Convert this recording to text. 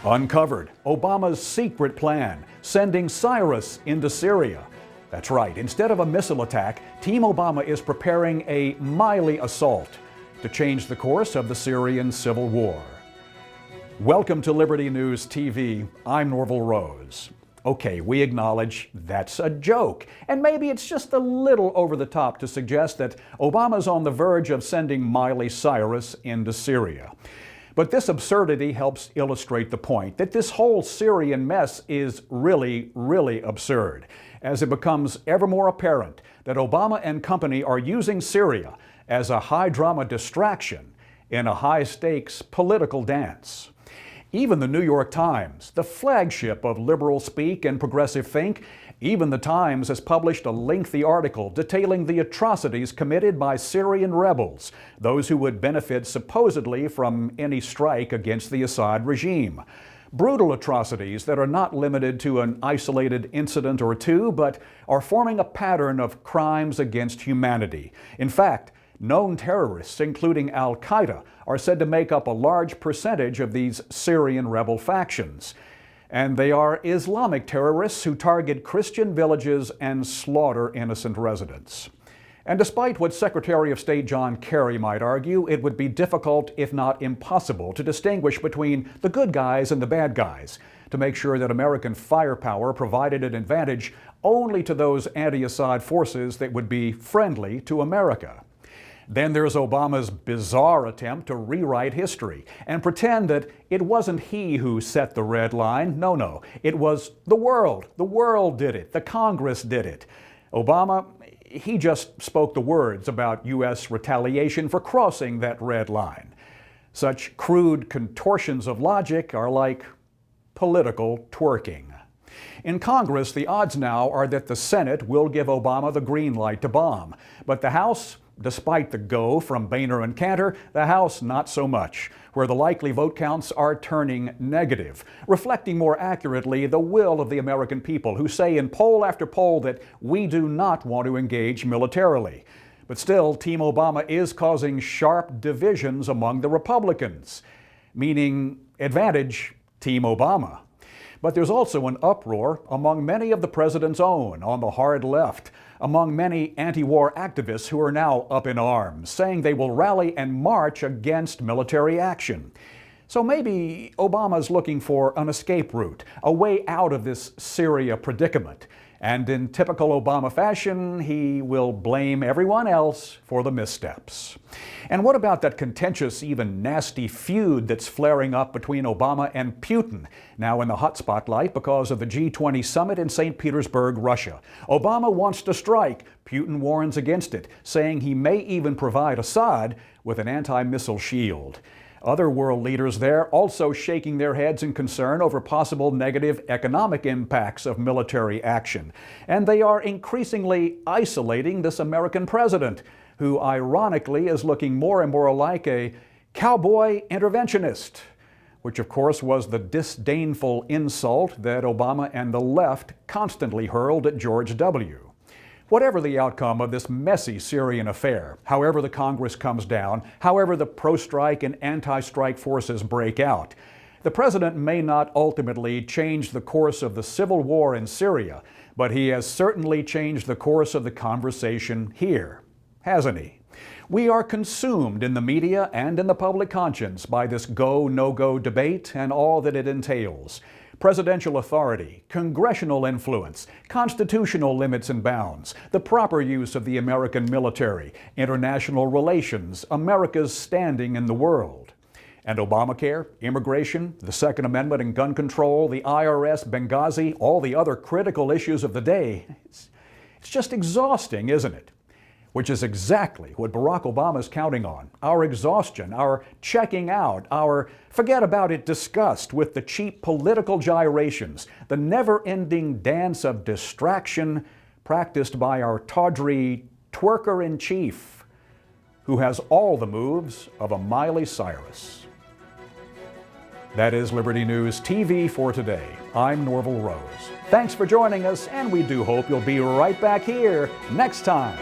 Uncovered Obama's secret plan, sending Cyrus into Syria. That's right, instead of a missile attack, Team Obama is preparing a Miley assault to change the course of the Syrian civil war. Welcome to Liberty News TV. I'm Norvell Rose. Okay, we acknowledge that's a joke, and maybe it's just a little over the top to suggest that Obama's on the verge of sending Miley Cyrus into Syria. But this absurdity helps illustrate the point that this whole Syrian mess is really absurd, as it becomes ever more apparent that Obama and company are using Syria as a high-drama distraction in a high-stakes political dance. Even the New York Times, the flagship of liberal speak and progressive think, even the Times has published a lengthy article detailing the atrocities committed by Syrian rebels, those who would benefit supposedly from any strike against the Assad regime. Brutal atrocities that are not limited to an isolated incident or two, but are forming a pattern of crimes against humanity. In fact, known terrorists, including Al-Qaeda, are said to make up a large percentage of these Syrian rebel factions. And they are Islamic terrorists who target Christian villages and slaughter innocent residents. And despite what Secretary of State John Kerry might argue, it would be difficult, if not impossible, to distinguish between the good guys and the bad guys, to make sure that American firepower provided an advantage only to those anti-Assad forces that would be friendly to America. Then there's Obama's bizarre attempt to rewrite history and pretend that it wasn't he who set the red line. No, it was the world. The world did it. The Congress did it. Obama, he just spoke the words about U.S. retaliation for crossing that red line. Such crude contortions of logic are like political twerking. In Congress, the odds now are that the Senate will give Obama the green light to bomb, but the House, despite the go from Boehner and Cantor, the House not so much, where the likely vote counts are turning negative, reflecting more accurately the will of the American people, who say in poll after poll that we do not want to engage militarily. But still, Team Obama is causing sharp divisions among the Republicans, meaning advantage Team Obama. But there's also an uproar among many of the president's own on the hard left, among many anti-war activists who are now up in arms, saying they will rally and march against military action. So maybe Obama's looking for an escape route, a way out of this Syria predicament. And in typical Obama fashion, he will blame everyone else for the missteps. And what about that contentious, even nasty feud that's flaring up between Obama and Putin, now in the hot spotlight because of the G20 summit in St. Petersburg, Russia? Obama wants to strike. Putin warns against it, saying he may even provide Assad with an anti-missile shield. Other world leaders there also shaking their heads in concern over possible negative economic impacts of military action. And they are increasingly isolating this American president, who ironically is looking more and more like a cowboy interventionist, which of course was the disdainful insult that Obama and the left constantly hurled at George W. Whatever the outcome of this messy Syrian affair, however the Congress comes down, however the pro-strike and anti-strike forces break out, the president may not ultimately change the course of the civil war in Syria, but he has certainly changed the course of the conversation here, hasn't he? We are consumed in the media and in the public conscience by this go, no-go debate and all that it entails. Presidential authority, congressional influence, constitutional limits and bounds, the proper use of the American military, international relations, America's standing in the world. And Obamacare, immigration, the Second Amendment and gun control, the IRS, Benghazi, all the other critical issues of the day. It's just exhausting, isn't it? Which is exactly what Barack Obama is counting on. Our exhaustion, our checking out, our forget about it disgust with the cheap political gyrations, the never-ending dance of distraction practiced by our tawdry twerker-in-chief, who has all the moves of a Miley Cyrus. That is Liberty News TV for today. I'm Norvell Rose. Thanks for joining us, and we do hope you'll be right back here next time.